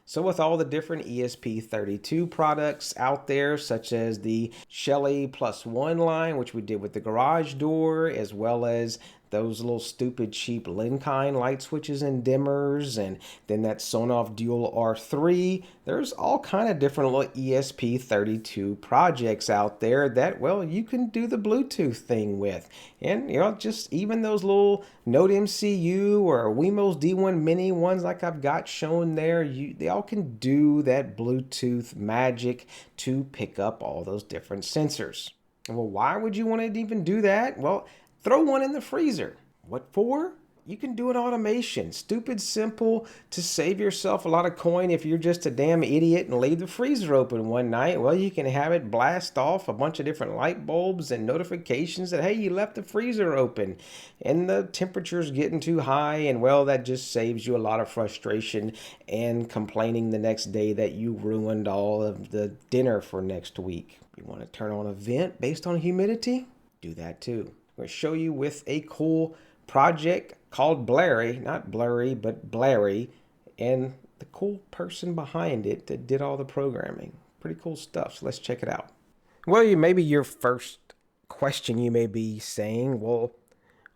So with all the different ESP32 products out there, such as the Shelly Plus One line, which we did with the garage door, as well as those little stupid cheap Linkind light switches and dimmers, and then that Sonoff Dual R3. There's all kind of different little ESP32 projects out there that, well, you can do the Bluetooth thing with. And, just even those little Note MCU or Wemos D1 Mini ones like I've got shown there, they all can do that Bluetooth magic to pick up all those different sensors. Well, why would you want to even do that? Well, throw one in the freezer. What for? You can do an automation. Stupid simple to save yourself a lot of coin if you're just a damn idiot and leave the freezer open one night. Well, you can have it blast off a bunch of different light bulbs and notifications that, hey, you left the freezer open and the temperature's getting too high. And well, that just saves you a lot of frustration and complaining the next day that you ruined all of the dinner for next week. You want to turn on a vent based on humidity? Do that too. I'm going to show you with a cool project called Blerry, not Blurry, but Blerry, and the cool person behind it that did all the programming. Pretty cool stuff, so let's check it out. Well, maybe your first question you may be saying, well,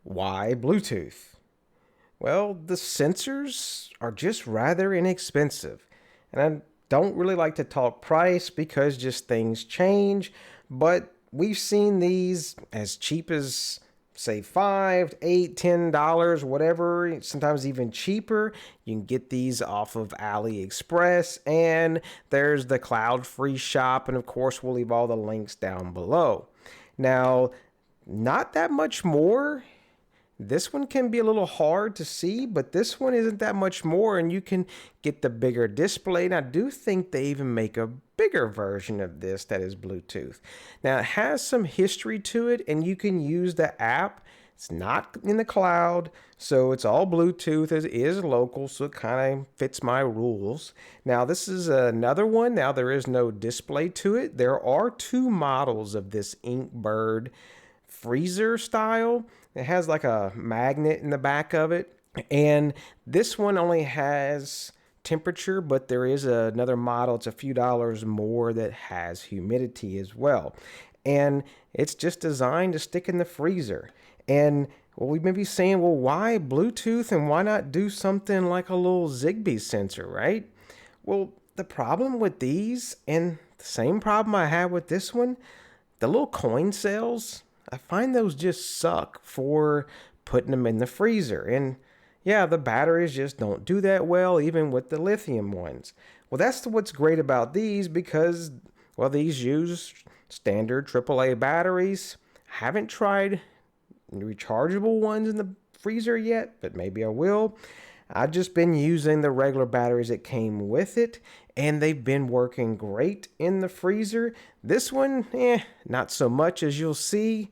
why Bluetooth? Well, the sensors are just rather inexpensive, and I don't really like to talk price because just things change, but we've seen these as cheap as say $5, $8, $10, whatever, sometimes even cheaper. You can get these off of AliExpress, and there's the cloud-free shop, and of course we'll leave all the links down below. Now, not that much more. This one can be a little hard to see, but this one isn't that much more, and you can get the bigger display. And I do think they even make a bigger version of this that is Bluetooth. Now, it has some history to it, and you can use the app. It's not in the cloud, so it's all Bluetooth. It is local, so it kind of fits my rules. Now, this is another one. Now, there is no display to it. There are two models of this Inkbird freezer style. It has like a magnet in the back of it, and this one only has temperature, but there is another model, it's a few dollars more, that has humidity as well, and it's just designed to stick in the freezer. And well, we may be saying, well, why Bluetooth and why not do something like a little Zigbee sensor, right? Well, the problem with these, and the same problem I had with this one, the little coin cells, I find those just suck for putting them in the freezer. And yeah, the batteries just don't do that well, even with the lithium ones. Well, that's what's great about these, because, well, these use standard AAA batteries. Haven't tried rechargeable ones in the freezer yet, but maybe I will. I've just been using the regular batteries that came with it, and they've been working great in the freezer. This one, not so much, as you'll see,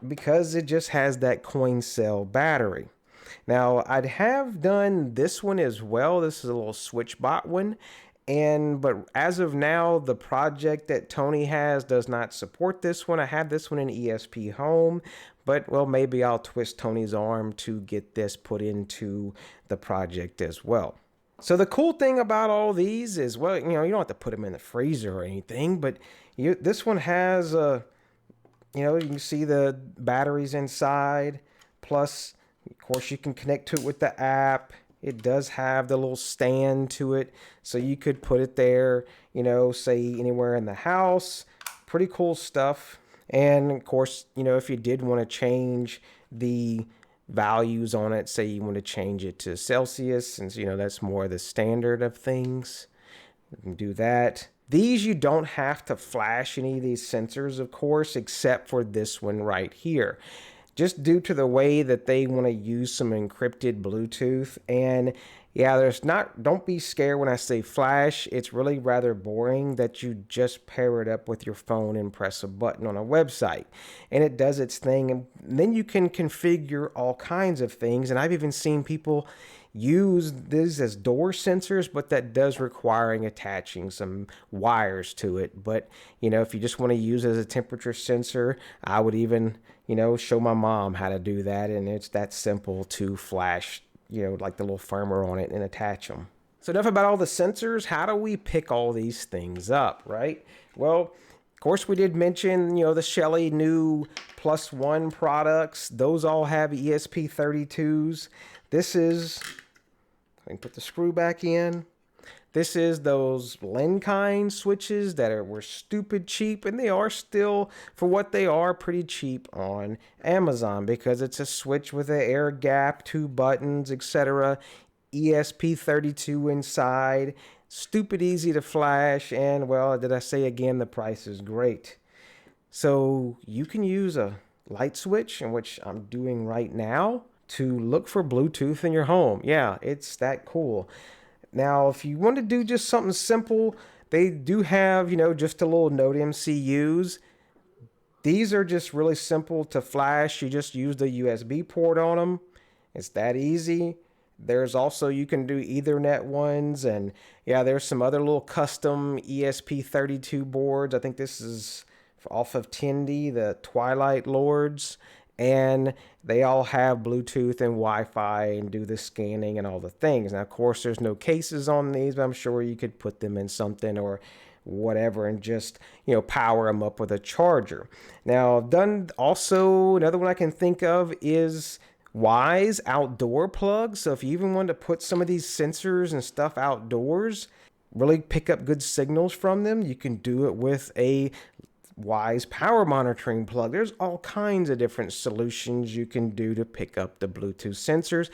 because it just has that coin cell battery. Now, I'd have done this one as well. This is a little SwitchBot one. But as of now, the project that Tony has does not support this one. I have this one in ESP Home, but well, maybe I'll twist Tony's arm to get this put into the project as well. So the cool thing about all these is, well, you don't have to put them in the freezer or anything, but this one has you can see the batteries inside, plus of course you can connect to it with the app. It does have the little stand to it, so you could put it there, say anywhere in the house. Pretty cool stuff. And of course, if you did want to change the values on it, say you want to change it to Celsius, since that's more the standard of things, you can do that. These, you don't have to flash any of these sensors, of course, except for this one right here, just due to the way that they want to use some encrypted Bluetooth. And yeah, don't be scared when I say flash. It's really rather boring that you just pair it up with your phone and press a button on a website, and it does its thing. And then you can configure all kinds of things. And I've even seen people use these as door sensors, but that does requiring attaching some wires to it. But if you just want to use it as a temperature sensor, I would even show my mom how to do that, and it's that simple to flash like the little firmware on it and attach them. So enough about all the sensors. How do we pick all these things up, right? Well, of course, we did mention, the Shelly new +1 products. Those all have ESP32s. This is, I can put the screw back in. This is those Lenkind switches that were stupid cheap, and they are still, for what they are, pretty cheap on Amazon because it's a switch with an air gap, 2 buttons, etc. ESP32 inside, stupid easy to flash, and well, did I say again, the price is great. So you can use a light switch, in which I'm doing right now, to look for Bluetooth in your home. Yeah, it's that cool. Now, if you want to do just something simple, they do have, just a little Node MCUs. These are just really simple to flash. You just use the USB port on them. It's that easy. There's also, you can do Ethernet ones, and yeah, there's some other little custom ESP32 boards. I think this is off of Tindy, the Twilight Lords, and they all have Bluetooth and Wi-Fi and do the scanning and all the things. Now, of course, there's no cases on these, but I'm sure you could put them in something or whatever and just, power them up with a charger. Now, I've done also, another one I can think of is Wyze outdoor plugs. So if you even want to put some of these sensors and stuff outdoors, really pick up good signals from them, you can do it with a Wyze power monitoring plug. There's all kinds of different solutions you can do to pick up the Bluetooth sensors.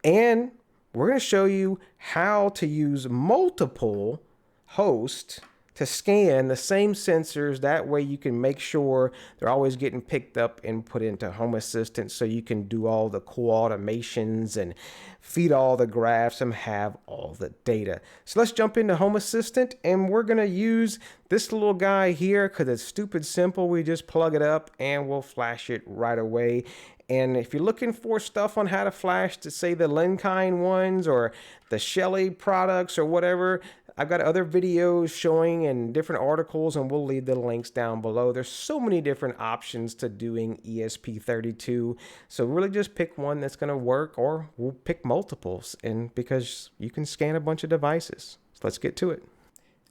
And we're going to show you how to use multiple hosts to scan the same sensors. That way you can make sure they're always getting picked up and put into Home Assistant, so you can do all the cool automations and feed all the graphs and have all the data. So let's jump into Home Assistant, and we're going to use this little guy here because it's stupid simple. We just plug it up and we'll flash it right away. And if you're looking for stuff on how to flash, to say the Lenkind ones or the Shelly products or whatever, I've got other videos showing and different articles, and we'll leave the links down below. There's so many different options to doing ESP32. So really just pick one that's going to work, or we'll pick multiples, and because you can scan a bunch of devices. So let's get to it.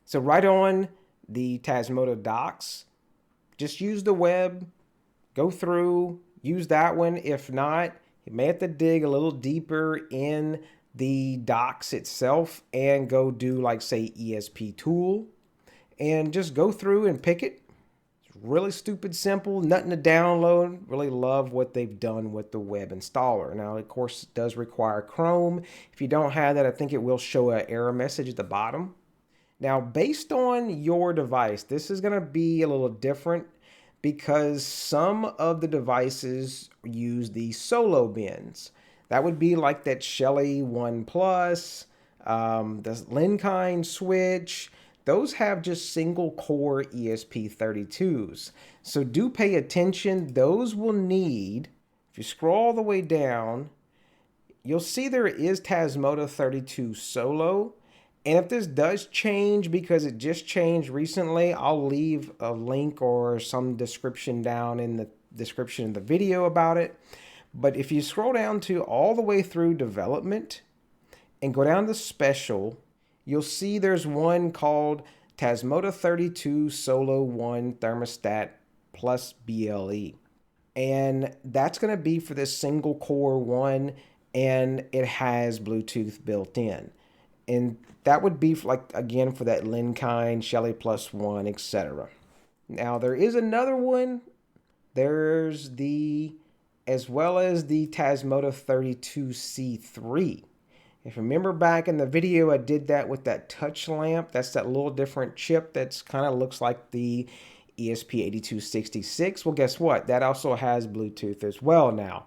So right on the Tasmota docs, just use the web, go through, use that one. If not, you may have to dig a little deeper in the docs itself and go do, like, say, ESP tool, and just go through and pick it. It's really stupid simple, nothing to download. Really love what they've done with the web installer. Now, of course, it does require Chrome. If you don't have that, I think it will show an error message at the bottom. Now, based on your device, this is going to be a little different because some of the devices use the solo bins. That would be like that Shelly 1 Plus, the Lenkind switch. Those have just single core ESP32s. So do pay attention. Those will need, if you scroll all the way down, you'll see there is Tasmota 32 Solo. And if this does change, because it just changed recently, I'll leave a link or some description down in the description of the video about it. But if you scroll down to all the way through development and go down to special, you'll see there's one called Tasmota 32 Solo 1 Thermostat plus BLE. And that's going to be for this single core one, and it has Bluetooth built in. And that would be, like, again, for that Lenkind, Shelly +1, etc. Now, there is another one. There's as well as the Tasmota 32C3. If you remember back in the video, I did that with that touch lamp. That's that little different chip that's kind of looks like the ESP8266. Well, guess what? That also has Bluetooth as well now.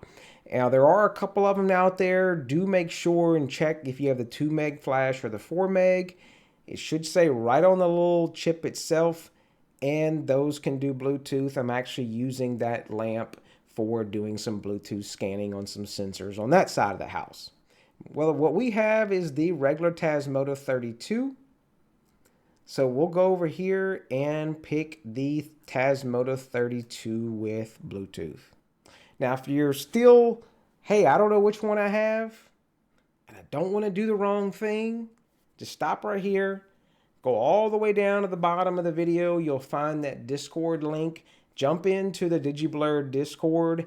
Now, there are a couple of them out there. Do make sure and check if you have the 2 meg flash or the 4 meg. It should say right on the little chip itself, and those can do Bluetooth. I'm actually using that lamp for doing some Bluetooth scanning on some sensors on that side of the house. Well, what we have is the regular Tasmota 32. So we'll go over here and pick the Tasmota 32 with Bluetooth. Now, if you're still, hey, I don't know which one I have, and I don't want to do the wrong thing, just stop right here, go all the way down to the bottom of the video. You'll find that Discord link. Jump into the digiblur Discord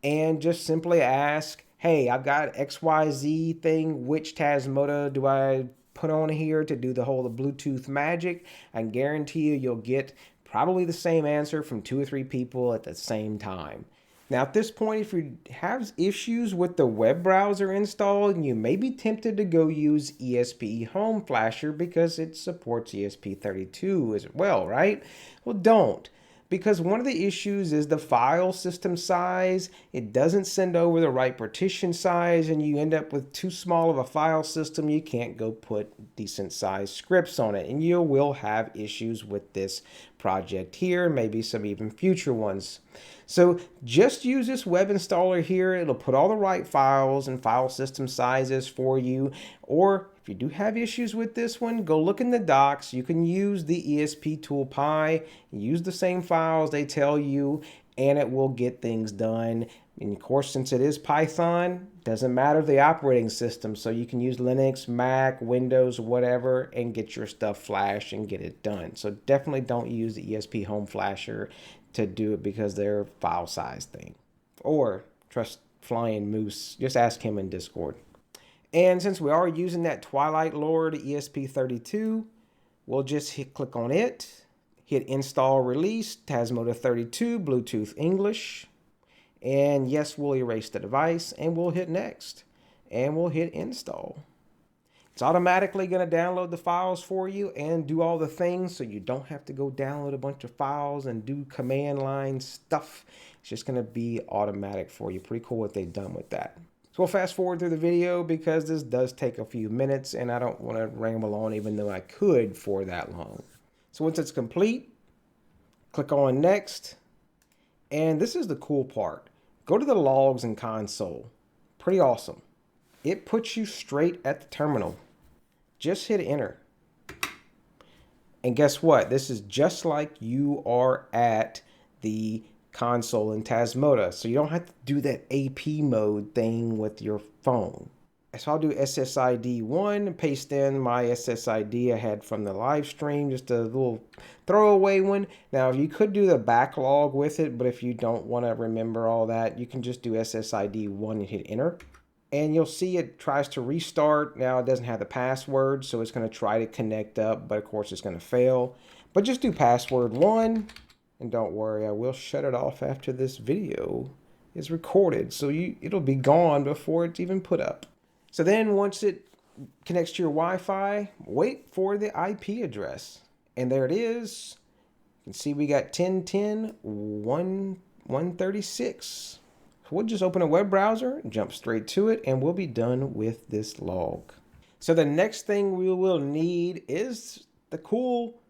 and just simply ask, hey, I've got XYZ thing. Which TASMOTA do I put on here to do the whole Bluetooth magic? I guarantee you'll get probably the same answer from 2 or 3 people at the same time. Now at this point, if you have issues with the web browser installed, you may be tempted to go use ESP Home Flasher because it supports ESP32 as well, right? Well, don't. Because one of the issues is the file system size. It doesn't send over the right partition size, and you end up with too small of a file system. You can't go put decent sized scripts on it, and you will have issues with this project here, maybe some even future ones. So just use this web installer here. It'll put all the right files and file system sizes for you. Or if you do have issues with this one, go look in the docs. You can use the ESP tool Pi, use the same files they tell you, and it will get things done. And of course, since it is Python, doesn't matter the operating system. So you can use Linux, Mac, Windows, whatever, and get your stuff flashed and get it done. So definitely don't use the ESP Home Flasher to do it because they're file size thing. Or trust Flying Moose, just ask him in Discord. And since we are using that Twilight Lord ESP32, we'll just click on it, hit install release, TASMOTA 32, Bluetooth English. And yes, we'll erase the device and we'll hit next and we'll hit install. It's automatically going to download the files for you and do all the things, so you don't have to go download a bunch of files and do command line stuff. It's just going to be automatic for you. Pretty cool what they've done with that. So we'll fast forward through the video because this does take a few minutes and I don't want to ramble on even though I could for that long. So once it's complete, click on next. And this is the cool part. Go to the logs and console. Pretty awesome. It puts you straight at the terminal. Just hit enter. And guess what? This is just like you are at the console in TASMOTA. So you don't have to do that AP mode thing with your phone. So I'll do SSID 1, paste in my SSID I had from the live stream, just a little throwaway one. Now you could do the backlog with it, but if you don't want to remember all that, you can just do SSID 1 and hit enter. And you'll see it tries to restart. Now it doesn't have the password, so it's going to try to connect up, but of course it's going to fail. But just do password 1, and don't worry, I will shut it off after this video is recorded, so it'll be gone before it's even put up. So then once it connects to your Wi-Fi, wait for the IP address. And there it is. You can see we got 10.10.136. So we'll just open a web browser, jump straight to it, and we'll be done with this log. So the next thing we will need is the cool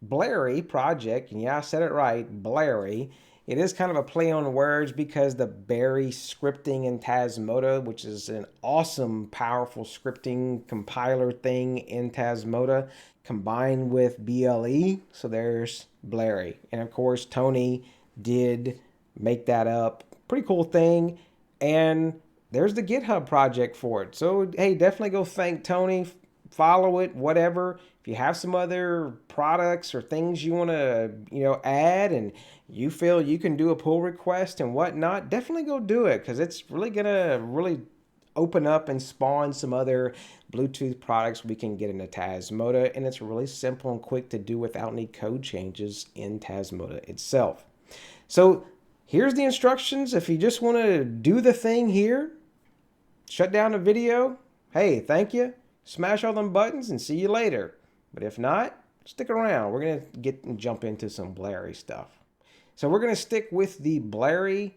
Blerry project. And yeah, I said it right, Blerry. It is kind of a play on words because the Berry Scripting in TASMOTA, which is an awesome, powerful scripting compiler thing in TASMOTA, combined with BLE. So there's Blerry. And of course, Tony did make that up. Pretty cool thing. And there's the GitHub project for it. So, hey, definitely go thank Tony. Follow it, whatever. If you have some other products or things you want to, add and you feel you can do a pull request and whatnot, definitely go do it because it's really going to open up and spawn some other Bluetooth products we can get into TASMOTA. And it's really simple and quick to do without any code changes in TASMOTA itself. So here's the instructions. If you just want to do the thing here, shut down the video. Hey, thank you. Smash all them buttons and see you later. But if not, stick around. We're going to jump into some Blerry stuff. So we're going to stick with the Blerry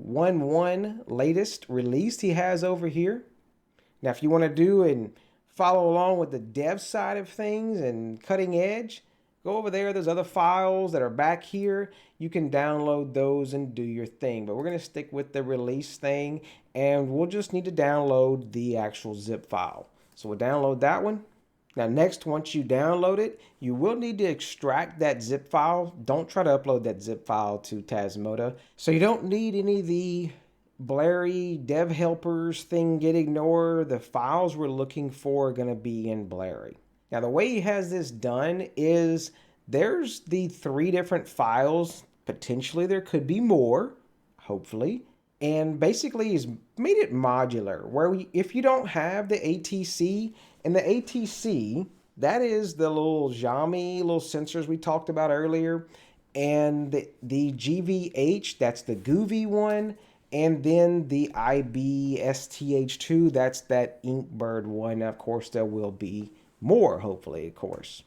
1.1 latest release he has over here. Now, if you want to do and follow along with the dev side of things and cutting edge, go over there. There's other files that are back here. You can download those and do your thing. But we're going to stick with the release thing, and we'll just need to download the actual zip file. So we'll download that one. Now next, once you download it, you will need to extract that zip file. Don't try to upload that zip file to TASMOTA. So you don't need any of the Blerry dev helpers thing get ignored. The files we're looking for are going to be in Blerry. Now the way he has this done is there's the 3 different files. Potentially there could be more, hopefully. And basically he's made it modular where if you don't have the ATC, and the ATC, that is the little Xiaomi little sensors we talked about earlier, and the GVH, that's the Goovy one, and then the IBSTH2, that's that Inkbird one. Now, of course, there will be more, hopefully, of course.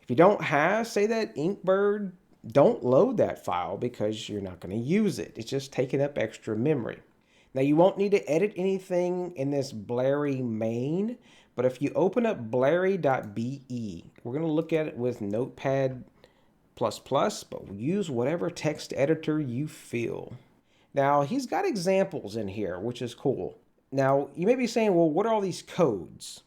If you don't have, say, that Inkbird, don't load that file because you're not going to use it. It's just taking up extra memory. Now, you won't need to edit anything in this Blerry main, but if you open up blerry.be, we're going to look at it with Notepad++, but use whatever text editor you feel. Now, he's got examples in here, which is cool. Now, you may be saying, well, what are all these codes?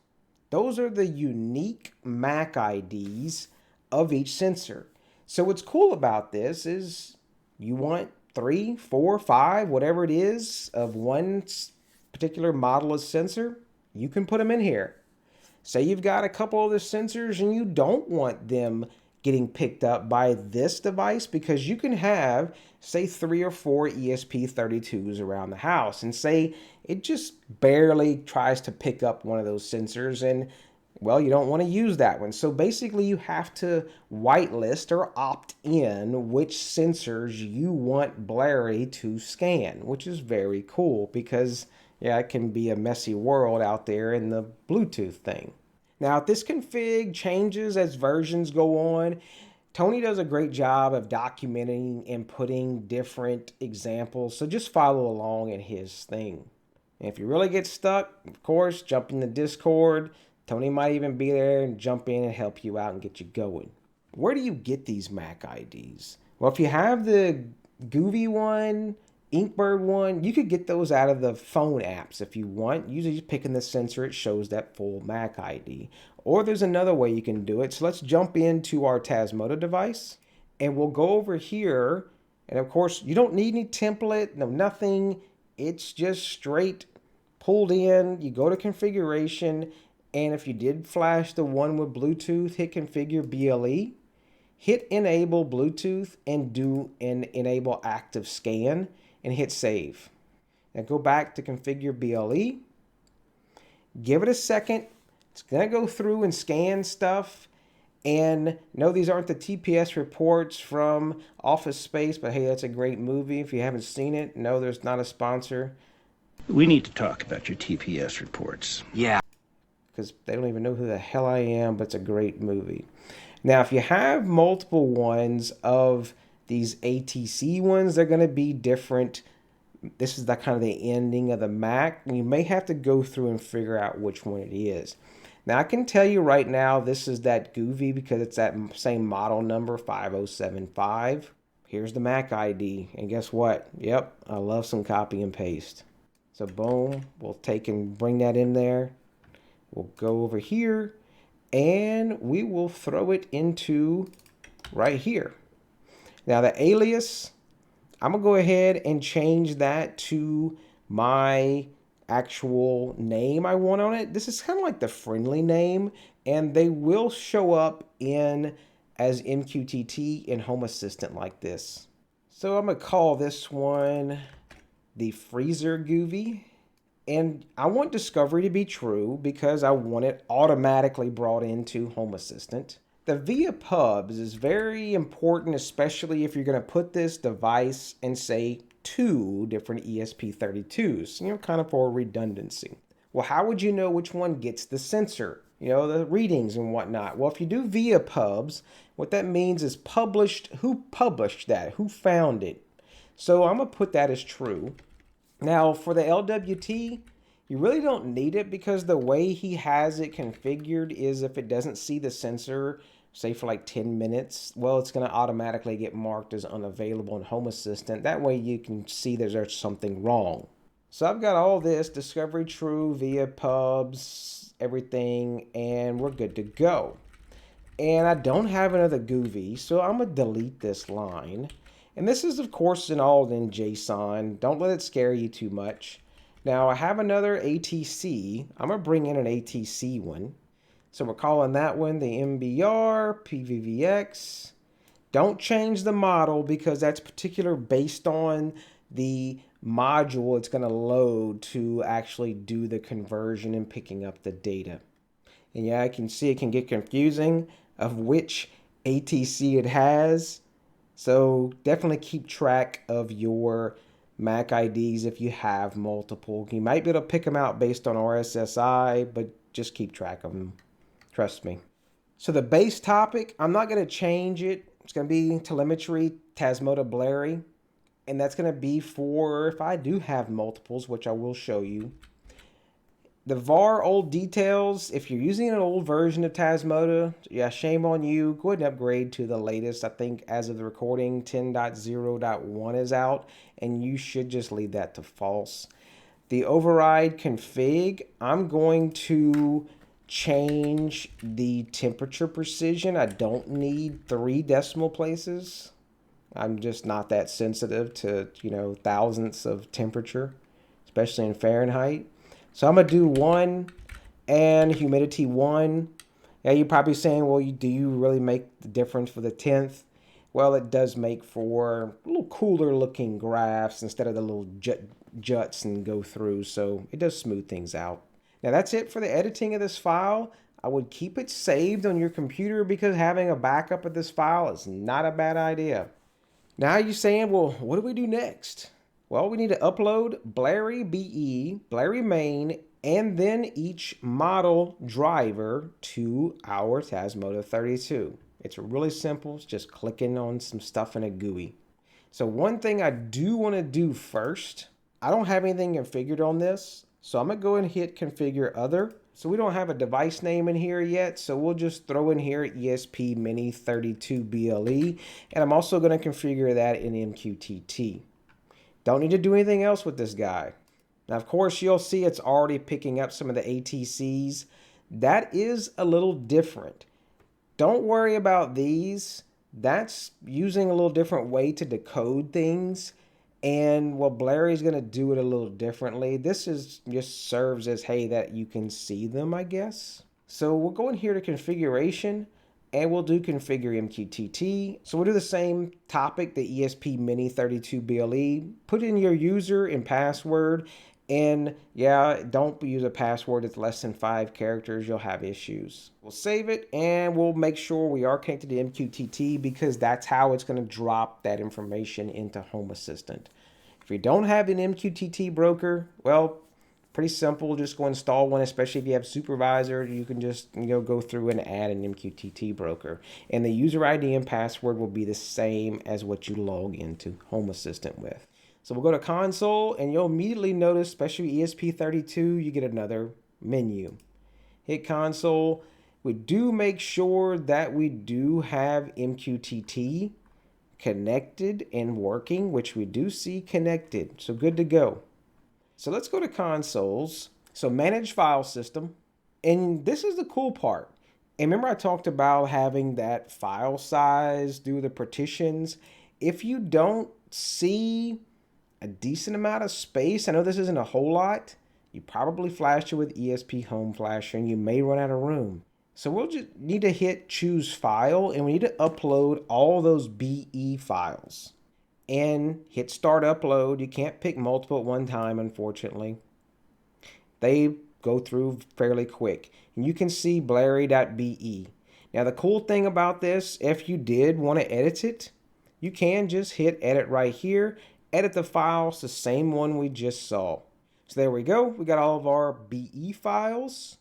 Those are the unique MAC IDs of each sensor. So what's cool about this is you want 3, 4, 5, whatever it is of one particular model of sensor, you can put them in here. Say you've got a couple of the sensors and you don't want them getting picked up by this device, because you can have, say, 3 or 4 ESP32s around the house, and say it just barely tries to pick up one of those sensors, and well, you don't want to use that one. So basically you have to whitelist or opt in which sensors you want Blerry to scan, which is very cool because, yeah, it can be a messy world out there in the Bluetooth thing. Now, if this config changes as versions go on, Tony does a great job of documenting and putting different examples, so just follow along in his thing. And if you really get stuck, of course, jump in the Discord. Tony might even be there and jump in and help you out and get you going. Where do you get these MAC IDs? Well, if you have the Goovy one, Inkbird one, you could get those out of the phone apps if you want. Usually just picking the sensor, it shows that full MAC ID. Or there's another way you can do it. So let's jump into our Tasmota device and we'll go over here. And of course, you don't need any template, no nothing. It's just straight pulled in. You go to configuration, and if you did flash the one with Bluetooth, hit configure BLE, hit enable Bluetooth, and do an enable active scan, and hit save. Now go back to configure BLE, give it a second. It's gonna go through and scan stuff. And no, these aren't the TPS reports from Office Space, but hey, that's a great movie. If you haven't seen it, no, there's not a sponsor. We need to talk about your TPS reports. Yeah. Because they don't even know who the hell I am, but it's a great movie. Now, if you have multiple ones of these ATC ones, they're going to be different. This is the kind of the ending of the Mac. You may have to go through and figure out which one it is. Now, I can tell you right now, this is that Goovy because it's that same model number, 5075. Here's the Mac ID. And guess what? Yep, I love some copy and paste. So boom, we'll take and bring that in there. We'll go over here and we will throw it into right here. Now the alias, I'm gonna go ahead and change that to my actual name I want on it. This is kind of like the friendly name, and they will show up in as MQTT and Home Assistant like this. So I'm gonna call this one the Freezer Goovy. And I want Discovery to be true because I want it automatically brought into Home Assistant. The VIA pubs is very important, especially if you're going to put this device in, say, 2 different ESP32s, kind of for redundancy. Well, how would you know which one gets the sensor? The readings and whatnot. Well, if you do VIA pubs, what that means is published, who published that, who found it. So I'm going to put that as true. Now, for the LWT, you really don't need it because the way he has it configured is if it doesn't see the sensor, say for like 10 minutes, well, it's going to automatically get marked as unavailable in Home Assistant. That way you can see there's something wrong. So I've got all this, Discovery True, VIA pubs, everything, and we're good to go. And I don't have another Goovy, so I'm going to delete this line. And this is, of course, all in JSON. Don't let it scare you too much. Now, I have another ATC. I'm going to bring in an ATC one. So we're calling that one the MBR PVVX. Don't change the model because that's particular based on the module it's going to load to actually do the conversion and picking up the data. And yeah, I can see it can get confusing of which ATC it has. So definitely keep track of your MAC IDs if you have multiple. You might be able to pick them out based on RSSI, but just keep track of them. Trust me. So the base topic, I'm not going to change it. It's going to be telemetry, Tasmota Blerry. And that's going to be for if I do have multiples, which I will show you. The VAR old details, if you're using an old version of Tasmota, yeah, shame on you. Go ahead and upgrade to the latest. I think as of the recording, 10.0.1 is out, and you should just leave that to false. The override config, I'm going to change the temperature precision. I don't need 3 decimal places. I'm just not that sensitive to, thousandths of temperature, especially in Fahrenheit. So I'm going to do 1 and humidity 1. Yeah, you're probably saying, well, do you really make the difference for the 10th? Well, it does make for a little cooler looking graphs instead of the little juts and go through. So it does smooth things out. Now that's it for the editing of this file. I would keep it saved on your computer because having a backup of this file is not a bad idea. Now you're saying, well, what do we do next? Well, we need to upload Blerry BE, Blerry main, and then each model driver to our Tasmota 32. It's really simple. It's just clicking on some stuff in a GUI. So one thing I do want to do first, I don't have anything configured on this. So I'm going to go and hit configure other. So we don't have a device name in here yet. So we'll just throw in here ESP Mini 32 BLE. And I'm also going to configure that in MQTT. Don't need to do anything else with this guy. Now, of course, you'll see it's already picking up some of the ATCs. That is a little different. Don't worry about these. That's using a little different way to decode things. And well, Blerry's going to do it a little differently. This is just serves as, hey, that you can see them, I guess. So we'll go in here to configuration and we'll do configure MQTT. So we'll do the same topic, the ESP Mini 32 BLE. Put in your user and password. And yeah, don't use a password that's less than 5 characters. You'll have issues. We'll save it and we'll make sure we are connected to MQTT because that's how it's going to drop that information into Home Assistant. If you don't have an MQTT broker, well, pretty simple. Just go install one, especially if you have supervisor. You can just go through and add an MQTT broker. And the user ID and password will be the same as what you log into Home Assistant with. So we'll go to console and you'll immediately notice, especially ESP32, you get another menu. Hit console. We do make sure that we do have MQTT connected and working, which we do see connected. So good to go. So let's go to consoles. So manage file system. And this is the cool part. And remember I talked about having that file size, do the partitions. If you don't see a decent amount of space, I know this isn't a whole lot, you probably flashed it with ESP Home Flasher and you may run out of room. So we'll just need to hit choose file and we need to upload all those BE files. And hit start upload. You can't pick multiple at one time, unfortunately. They go through fairly quick. And you can see blerry.be. Now the cool thing about this, if you did want to edit it, you can just hit edit right here. Edit the files, the same one we just saw. So there we go. We got all of our BE files.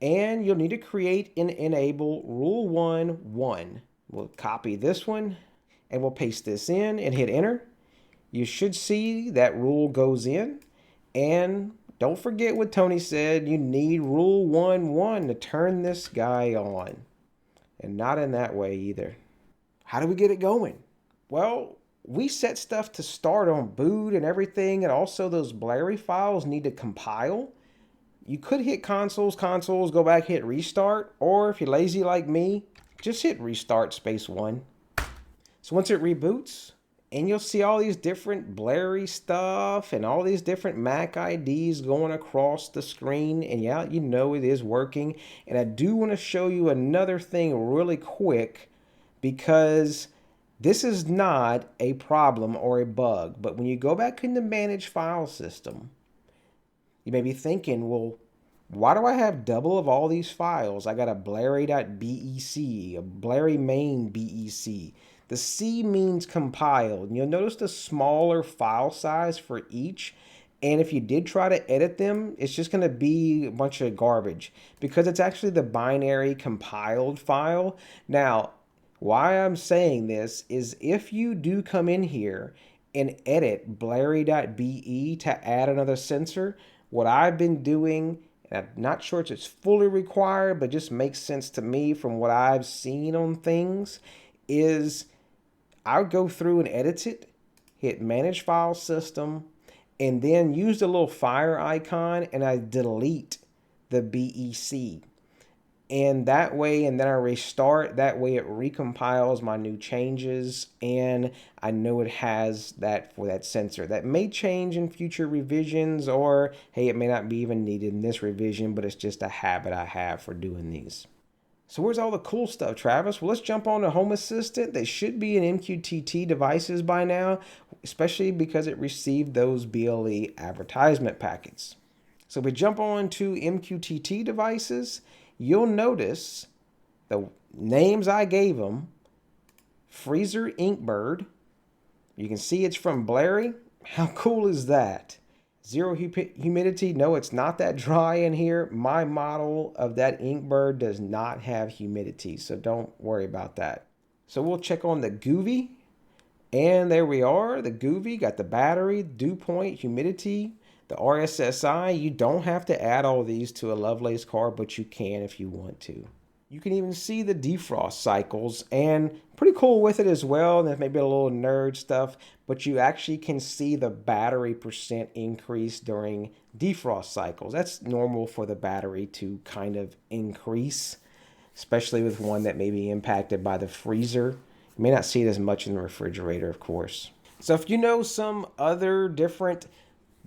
And you'll need to create and enable rule 1.1. We'll copy this one and we'll paste this in and hit enter. You should see that rule goes in. And don't forget what Tony said. You need rule 1.1 to turn this guy on. And not in that way either. How do we get it going? Well, we set stuff to start on boot and everything, and also those Blerry files need to compile. You could hit consoles, go back, hit restart, or if you're lazy like me, just hit restart space 1. So once it reboots and you'll see all these different Blerry stuff and all these different Mac IDs going across the screen. And yeah, you know it is working. And I do want to show you another thing really quick, because this is not a problem or a bug. But when you go back into Manage File System, you may be thinking, well, why do I have double of all these files? I got a Blerry.bec, a Blerry main BEC. The C means compiled. And you'll notice the smaller file size for each. And if you did try to edit them, it's just going to be a bunch of garbage, because it's actually the binary compiled file. Now, why I'm saying this is if you do come in here and edit Blerry.be to add another sensor, what I've been doing, and I'm not sure if it's fully required, but just makes sense to me from what I've seen on things, is I'll go through and edit it, hit Manage File System, and then use the little fire icon, and I delete the BEC. And that way, and then I restart, that way it recompiles my new changes, and I know it has that for that sensor. That may change in future revisions, or hey, it may not be even needed in this revision, but it's just a habit I have for doing these. So where's all the cool stuff, Travis? Well, let's jump on the Home Assistant. They should be in MQTT devices by now, especially because it received those BLE advertisement packets. So we jump on to MQTT devices. You'll notice the names I gave them: Freezer Inkbird. You can see it's from Blerry. How cool is that? Zero humidity. No, it's not that dry in here. My model of that Inkbird does not have humidity, so don't worry about that. So we'll check on the Goovy. And there we are. The Goovy got the battery, dew point, humidity, the RSSI. You don't have to add all these to a Lovelace card, but you can if you want to. You can even see the defrost cycles, and pretty cool with it as well. There's maybe a little nerd stuff, but you actually can see the battery percent increase during defrost cycles. That's normal for the battery to kind of increase, especially with one that may be impacted by the freezer. You may not see it as much in the refrigerator, of course. So if you know some other different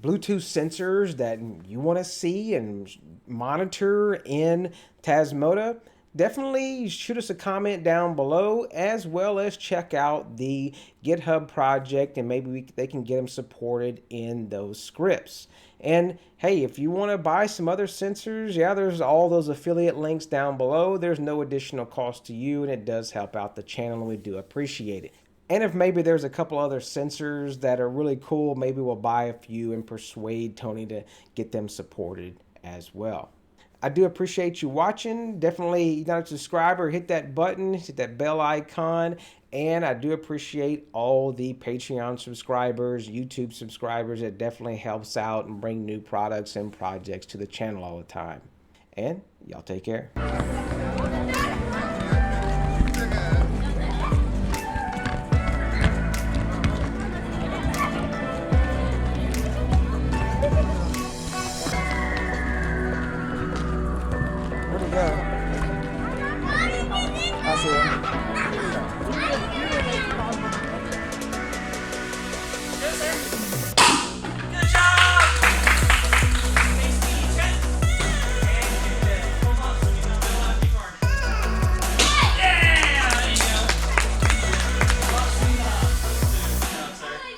Bluetooth sensors that you want to see and monitor in Tasmota, definitely shoot us a comment down below, as well as check out the GitHub project, and maybe they can get them supported in those scripts. And hey, if you want to buy some other sensors, yeah, there's all those affiliate links down below. There's no additional cost to you, and it does help out the channel, and we do appreciate it. And if maybe there's a couple other sensors that are really cool, maybe we'll buy a few and persuade Tony to get them supported as well. I do appreciate you watching. Definitely, not a subscriber, hit that button, hit that bell icon. And I do appreciate all the Patreon subscribers, YouTube subscribers. It definitely helps out and bring new products and projects to the channel all the time. And y'all take care.